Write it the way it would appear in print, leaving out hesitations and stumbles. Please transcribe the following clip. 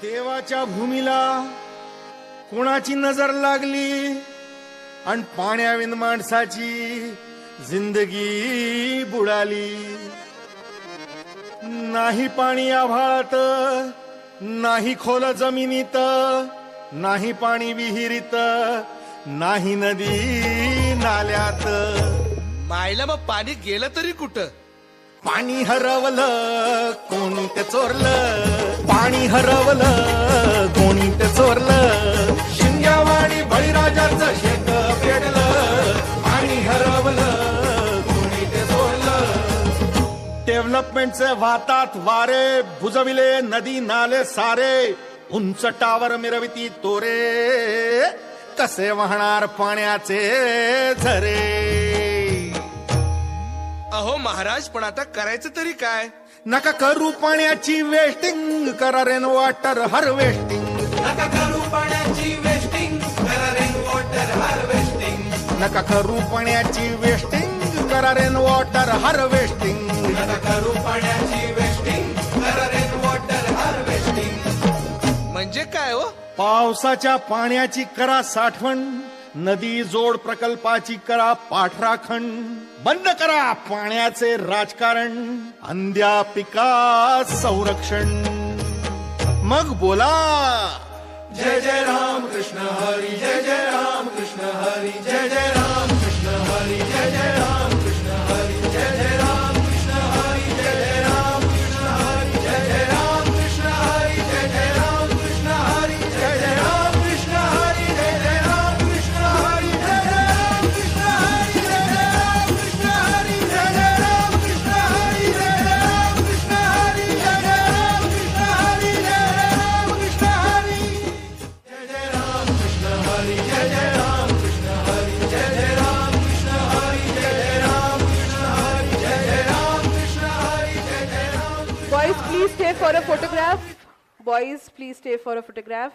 देवाच्या भूमीला कोणाची नजर लागली आणि पाण्याविन माणसाची जिंदगी बुडाली. नाही पाणी आभाळात, नाही खोल जमिनीत, नाही पाणी विहिरीत, नाही नदी नाल्यात. मायला मग पाणी गेलं तरी कुठं? पाणी हरवलं कोणी ते चोरलं, पाणी हरवलं कोणी ते चोरलं. शिंग्यावाणी बळीराजाचं शेत पेटलं, पाणी हरवलं कोणी ते चोरलं. डेव्हलपमेंटचे वाहतात वारे, बुजविले नदी नाले सारे, उंच टावर मिरविती तोरे, कसे वाहणार पाण्याचे झरे. अहो महाराज, पण आता करायचं तरी काय? नका करू पाण्याची वेस्टिंग, करा रेन वॉटर हार्वेस्टिंग. नका करू पाण्याची वेस्टिंग, करा रेन वॉटर हार्वेस्टिंग. नका करू पाण्याची वेस्टिंग, करा रेन वॉटर हार्वेस्टिंग. नका करू पाण्याची वेस्टिंग, करा रेन वॉटर हार्वेस्टिंग. म्हणजे काय हो? पावसाच्या पाण्याची करा साठवण, नदी जोड प्रकल्पाची करा पाठराखण. बंद करा पाण्याचे राजकारण, अंध्या पिका संरक्षण. मग बोला जय जय राम कृष्ण हरी, जय जय राम कृष्ण हरी, जय जय राम कृष्ण हरी, जय जय राम कृष्ण हरी, जय जय राम कृष्ण हरी, जय जय राम कृष्ण हरी, जय जय राम कृष्ण हरी, जय जय राम कृष्ण हरी, जय जय राम कृष्ण हरी, जय जय राम कृष्ण हरी, जय जय राम कृष्ण हरी, जय जय राम कृष्ण हरी, जय जय राम कृष्ण हरी, जय जय राम कृष्ण हरी, जय जय राम कृष्ण हरी, जय जय राम कृष्ण हरी. जय जय राम कृष्ण हरी, जय जय राम कृष्ण हरी, जय जय राम कृष्ण हरी, जय जय राम कृष्ण हरी, जय जय राम कृष्ण हरी, जय जय Ram. Boys, please stay for a photograph. Boys, please stay for a photograph.